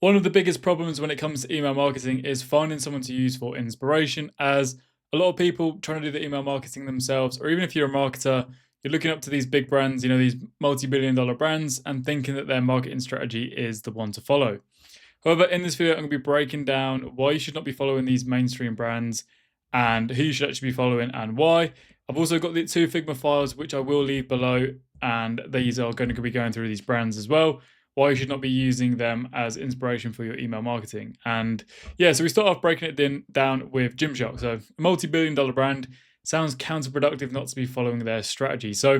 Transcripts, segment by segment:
One of the biggest problems when it comes to email marketing is finding someone to use for inspiration, as a lot of people trying to do the email marketing themselves, or even if you're a marketer, you're looking up to these big brands, these multi-billion dollar brands, and thinking that their marketing strategy is the one to follow. However, in this video, I'm going to be breaking down why you should not be following these mainstream brands and who you should actually be following and why. I've also got the 2 Figma files, which I will leave below, and these are going to be going through these brands as well, why you should not be using them as inspiration for your email marketing. And yeah, so we start off breaking it down with Gymshark. So a multi-billion dollar brand, sounds counterproductive not to be following their strategy. So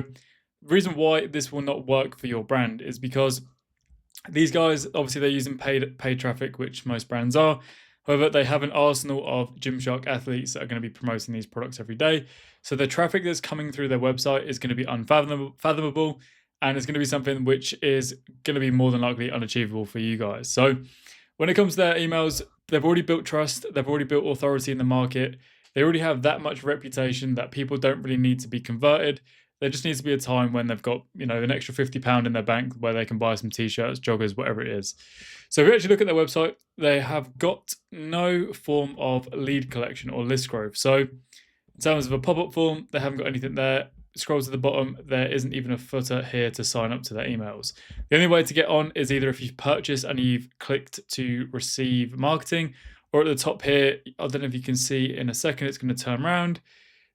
the reason why this will not work for your brand is because these guys, obviously, they're using paid traffic, which most brands are. However, they have an arsenal of Gymshark athletes that are going to be promoting these products every day. So the traffic that's coming through their website is going to be unfathomable, and it's going to be something which is going to be more than likely unachievable for you guys. So when it comes to their emails, they've already built trust, they've already built authority in the market. They already have that much reputation that people don't really need to be converted. There just needs to be a time when they've got, an extra £50 in their bank where they can buy some t-shirts, joggers, whatever it is. So if you actually look at their website, they have got no form of lead collection or list growth. So in terms of a pop-up form, they haven't got anything there. Scroll to the bottom, there isn't even a footer here to sign up to their emails. The only way to get on is either if you've purchased and you've clicked to receive marketing, or at the top here, I don't know if you can see in a second, it's going to turn around.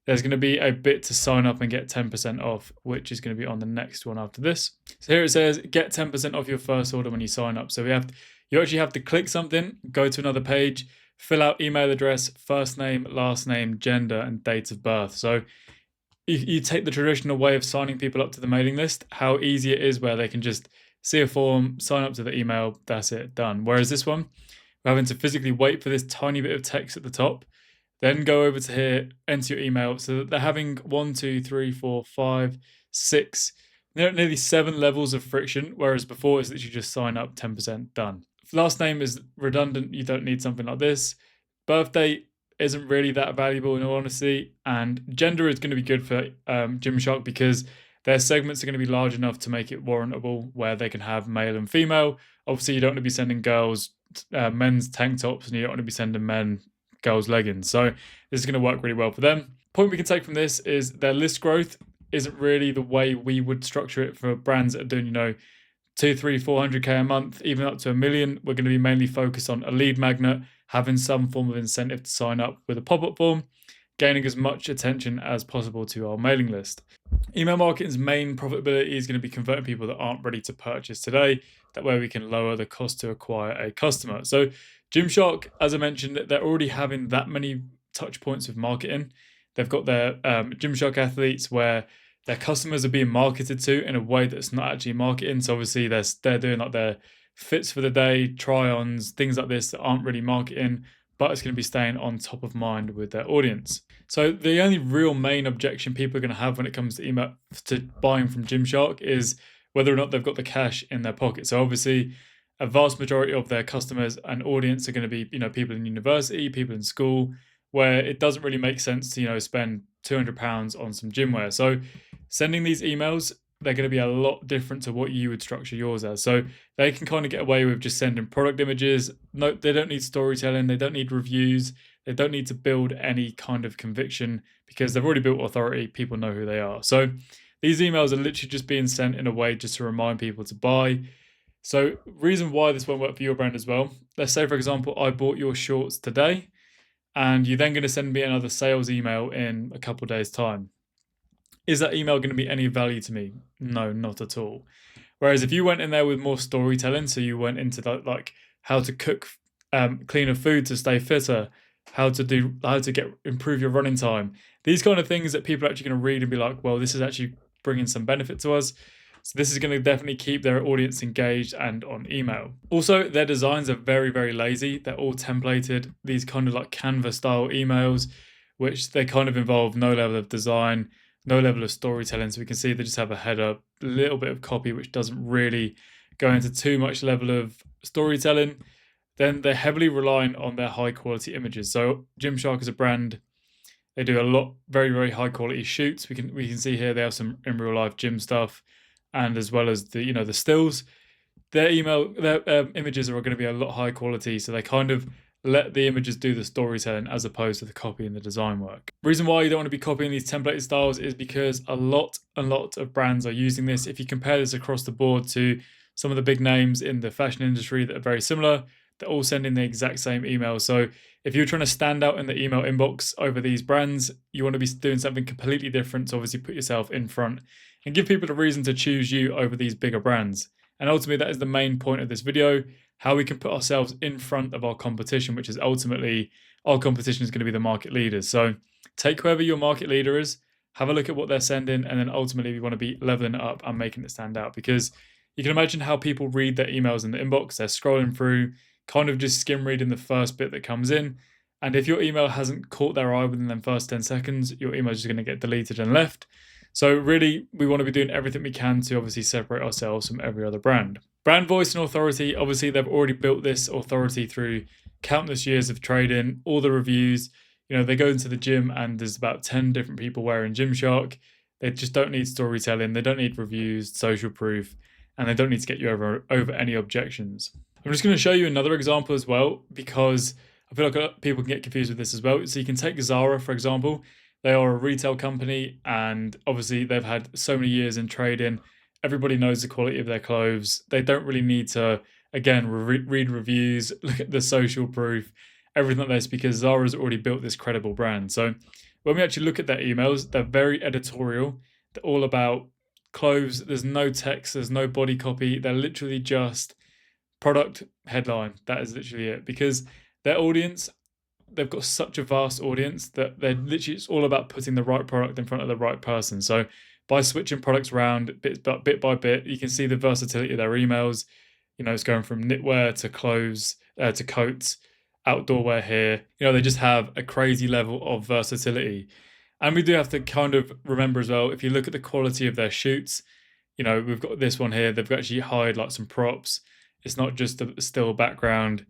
There's going to be a bit to sign up and get 10% off, which is going to be on the next one after this. So here it says get 10% off your first order when you sign up. So you actually have to click something, go to another page, fill out email address, first name, last name, gender, and date of birth. So if you take the traditional way of signing people up to the mailing list, how easy it is where they can just see a form, sign up to the email, that's it, done. Whereas this one, we're having to physically wait for this tiny bit of text at the top, then go over to here, enter your email. So that they're having 1, 2, 3, 4, 5, 6, nearly 7 levels of friction, whereas before it's literally just sign up, 10% done. Last name is redundant. You don't need something like this. Birthday isn't really that valuable in all honesty. And gender is going to be good for Gymshark because their segments are going to be large enough to make it warrantable where they can have male and female. Obviously, you don't want to be sending girls men's tank tops and you don't want to be sending men girls leggings. So this is going to work really well for them. Point we can take from this is their list growth isn't really the way we would structure it for brands that are doing, 2, 3, 400k a month, even up to $1 million. We're going to be mainly focused on a lead magnet, having some form of incentive to sign up with a pop-up form, gaining as much attention as possible to our mailing list. Email marketing's main profitability is going to be converting people that aren't ready to purchase today. That way we can lower the cost to acquire a customer. So Gymshark, as I mentioned, they're already having that many touch points with marketing. They've got their Gymshark athletes where their customers are being marketed to in a way that's not actually marketing. So obviously they're doing like their fits for the day, try-ons, things like this that aren't really marketing, but it's going to be staying on top of mind with their audience. So the only real main objection people are going to have when it comes to email to buying from Gymshark is whether or not they've got the cash in their pocket. So obviously a vast majority of their customers and audience are going to be, people in university, people in school, where it doesn't really make sense to, spend £200 on some gym wear. So sending these emails, they're going to be a lot different to what you would structure yours as. So they can kind of get away with just sending product images. No, they don't need storytelling. They don't need reviews. They don't need to build any kind of conviction because they've already built authority. People know who they are. So these emails are literally just being sent in a way just to remind people to buy. So reason why this won't work for your brand as well. Let's say, for example, I bought your shorts today and you're then going to send me another sales email in a couple of days' time. Is that email going to be any value to me? No, not at all. Whereas if you went in there with more storytelling, so you went into like how to cook cleaner food to stay fitter, how to improve your running time, these kind of things that people are actually going to read and be like, well, this is actually bringing some benefit to us. So this is going to definitely keep their audience engaged and on email. Also, their designs are very, very lazy. They're all templated, these kind of like Canva style emails, which they kind of involve no level of design, no level of storytelling. So we can see they just have a header, a little bit of copy, which doesn't really go into too much level of storytelling. Then they're heavily reliant on their high quality images. So Gymshark is a brand, they do a lot, very, very high quality shoots. We can see here they have some in real life gym stuff, and as well as the stills. their images are going to be a lot higher quality, so they kind of let the images do the storytelling as opposed to the copy and the design work. Reason why you don't want to be copying these templated styles is because a lot of brands are using this. If you compare this across the board to some of the big names in the fashion industry that are very similar, they're all sending the exact same email. So if you're trying to stand out in the email inbox over these brands, you want to be doing something completely different to obviously put yourself in front and give people a reason to choose you over these bigger brands. And ultimately, that is the main point of this video, how we can put ourselves in front of our competition, which is ultimately our competition is going to be the market leaders. So take whoever your market leader is, have a look at what they're sending, and then ultimately we want to be leveling it up and making it stand out, because you can imagine how people read their emails in the inbox. They're scrolling through, kind of just skim reading the first bit that comes in. And if your email hasn't caught their eye within the first 10 seconds, your email is just going to get deleted and left. So really, we want to be doing everything we can to obviously separate ourselves from every other brand. Brand voice and authority, obviously they've already built this authority through countless years of trading, all the reviews. You know, they go into the gym and there's about 10 different people wearing Gymshark. They just don't need storytelling. They don't need reviews, social proof, and they don't need to get you over any objections. I'm just going to show you another example as well, because I feel like people can get confused with this as well. So you can take Zara, for example. They are a retail company, and obviously they've had so many years in trading. Everybody knows the quality of their clothes. They don't really need to, again, read reviews, look at the social proof, everything like this, because Zara's already built this credible brand. So when we actually look at their emails, they're very editorial. They're all about clothes. There's no text. There's no body copy. They're literally just product headline. That is literally it, because their audience, they've got such a vast audience that they're literally, it's all about putting the right product in front of the right person. So by switching products around bit by bit, you can see the versatility of their emails. You know, it's going from knitwear to clothes to coats, outdoor wear here. You know, they just have a crazy level of versatility. And we do have to kind of remember as well, if you look at the quality of their shoots, you know, we've got this one here, they've actually hired like some props. It's not just a still background.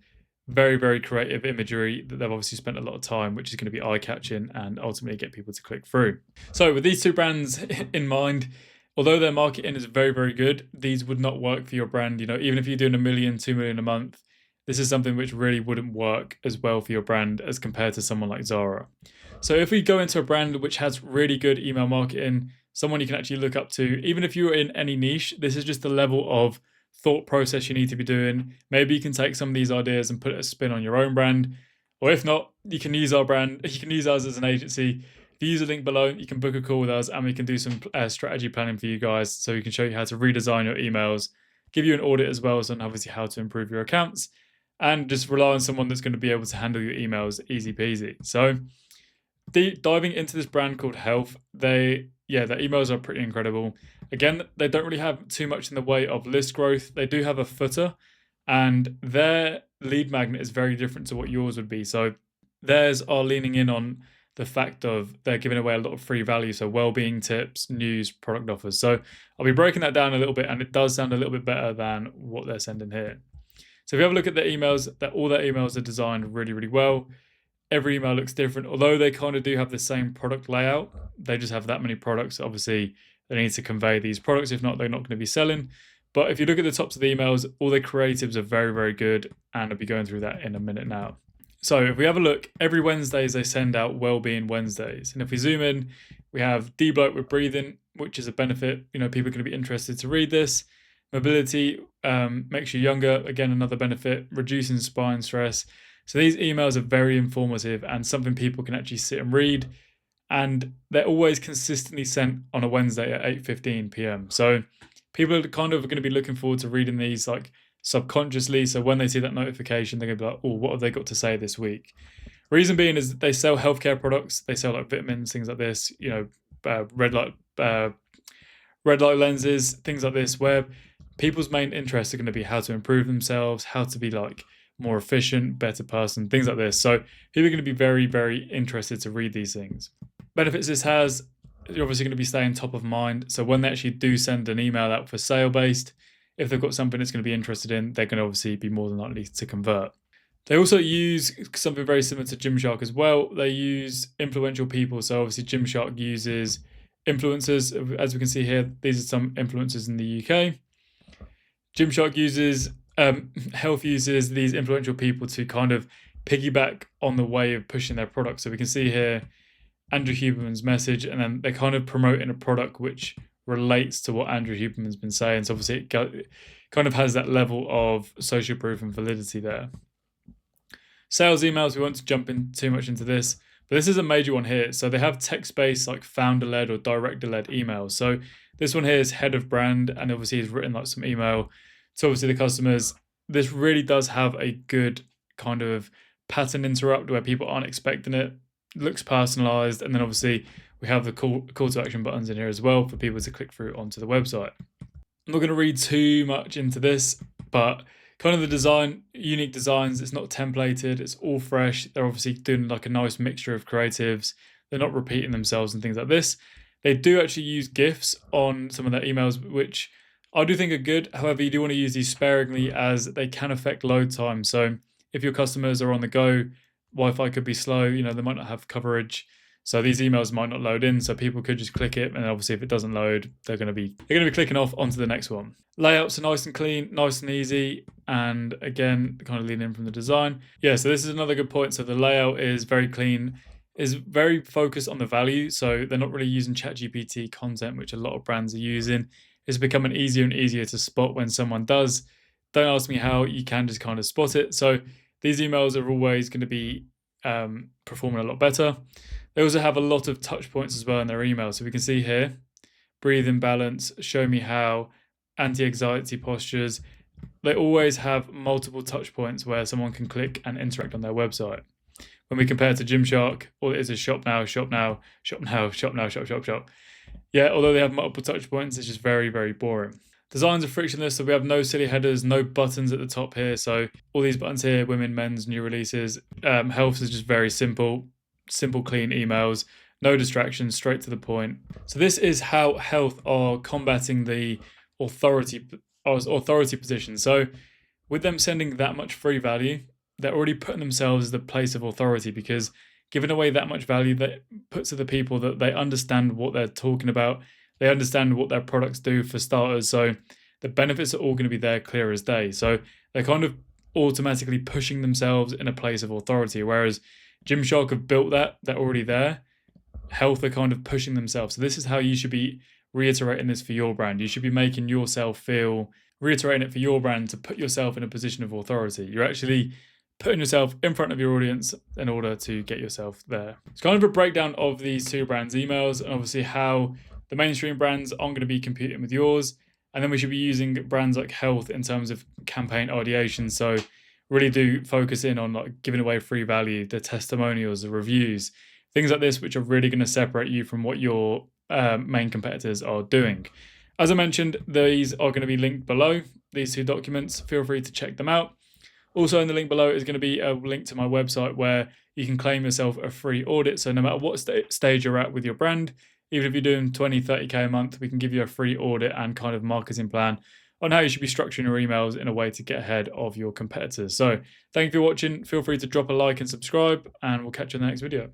Very, very creative imagery that they've obviously spent a lot of time, which is going to be eye-catching and ultimately get people to click through. So with these two brands in mind, although their marketing is very, very good, these would not work for your brand. You know, even if you're doing 1 million, 2 million a month, this is something which really wouldn't work as well for your brand as compared to someone like Zara. So if we go into a brand which has really good email marketing, someone you can actually look up to, even if you're in any niche, this is just the level of thought process you need to be doing. Maybe you can take some of these ideas and put a spin on your own brand, or if not, you can use our brand. You can use us as an agency. If you use a link below, you can book a call with us and we can do some strategy planning for you guys, so we can show you how to redesign your emails, give you an audit as well, so obviously how to improve your accounts, and just rely on someone that's going to be able to handle your emails easy peasy. So diving into this brand called Health, their emails are pretty incredible. Again, they don't really have too much in the way of list growth. They do have a footer, and their lead magnet is very different to what yours would be. So theirs are leaning in on the fact of they're giving away a lot of free value, so well-being tips, news, product offers. So I'll be breaking that down a little bit, and it does sound a little bit better than what they're sending here. So if you have a look at their emails, all their emails are designed really, really well. Every email looks different, although they kind of do have the same product layout. They just have that many products. Obviously, they need to convey these products. If not, they're not going to be selling. But if you look at the tops of the emails, all their creatives are very, very good. And I'll be going through that in a minute now. So if we have a look, every Wednesdays they send out Wellbeing Wednesdays. And if we zoom in, we have de-bloat with breathing, which is a benefit. You know, people are going to be interested to read this. Mobility makes you younger. Again, another benefit. Reducing spine stress. So these emails are very informative and something people can actually sit and read. And they're always consistently sent on a Wednesday at 8:15 p.m. So people are kind of going to be looking forward to reading these like subconsciously. So when they see that notification, they're going to be like, oh, what have they got to say this week? Reason being is they sell healthcare products. They sell like vitamins, things like this, you know, red light lenses, things like this, where people's main interests are going to be how to improve themselves, how to be like more efficient, better person, things like this. So people are going to be very, very interested to read these things. Benefits this has, you're obviously going to be staying top of mind. So when they actually do send an email out for sale based, if they've got something that's going to be interested in, they're going to obviously be more than likely to convert. They also use something very similar to Gymshark as well. They use influential people. So obviously Gymshark uses influencers. As we can see here, these are some influencers in the UK. Gymshark uses Health uses these influential people to kind of piggyback on the way of pushing their product. So we can see here Andrew Huberman's message, and then they're kind of promoting a product which relates to what Andrew Huberman's been saying. So obviously it kind of has that level of social proof and validity there. Sales emails, we won't jump in too much into this, but this is a major one here. So they have text-based, like founder-led or director-led emails. So this one here is head of brand, and obviously he's written like some email to obviously the customers. This really does have a good kind of pattern interrupt where people aren't expecting it. Looks personalized, and then obviously we have the call to action buttons in here as well for people to click through onto the website. I'm not going to read too much into this, but kind of the design, unique designs. It's not templated, it's all fresh. They're obviously doing like a nice mixture of creatives. They're not repeating themselves and things like this. They do actually use GIFs on some of their emails, which I do think are good. However, you do want to use these sparingly as they can affect load time. So if your customers are on the go, Wi-Fi could be slow, they might not have coverage. So these emails might not load in, so people could just click it, and obviously if it doesn't load, they're going to be clicking off onto the next one. Layouts are nice and clean, nice and easy, and again, kind of lean in from the design. Yeah, so this is another good point. So the layout is very clean, is very focused on the value. So they're not really using ChatGPT content, which a lot of brands are using. It's becoming easier and easier to spot when someone does. Don't ask me how, you can just kind of spot it. So these emails are always going to be performing a lot better. They also have a lot of touch points as well in their emails. So we can see here, breathe in balance, show me how, anti-anxiety postures. They always have multiple touch points where someone can click and interact on their website. When we compare to Gymshark, all it is shop now, shop now, shop now, shop now, shop, shop, shop. Yeah, although they have multiple touch points, it's just very, very boring. Designs are frictionless, so we have no silly headers, no buttons at the top here. So all these buttons here, women, men's, new releases. Health is just very simple, clean emails, no distractions, straight to the point. So this is how Health are combating the authority position. So with them sending that much free value, they're already putting themselves as the place of authority, because giving away that much value, that puts to the people that they understand what they're talking about. They understand what their products do for starters. So the benefits are all going to be there clear as day. So they're kind of automatically pushing themselves in a place of authority. Whereas Gymshark have built that, they're already there. Health are kind of pushing themselves. So this is how you should be reiterating this for your brand. You should be making yourself feel, reiterating it for your brand to put yourself in a position of authority. You're actually putting yourself in front of your audience in order to get yourself there. It's kind of a breakdown of these two brands' emails, and obviously how the mainstream brands aren't going to be competing with yours. And then we should be using brands like Health in terms of campaign ideation. So really do focus in on like giving away free value, the testimonials, the reviews, things like this, which are really going to separate you from what your main competitors are doing. As I mentioned, these are going to be linked below, these two documents. Feel free to check them out. Also in the link below is going to be a link to my website where you can claim yourself a free audit. So no matter what stage you're at with your brand, even if you're doing 20, 30K a month, we can give you a free audit and kind of marketing plan on how you should be structuring your emails in a way to get ahead of your competitors. So thank you for watching. Feel free to drop a like and subscribe, and we'll catch you in the next video.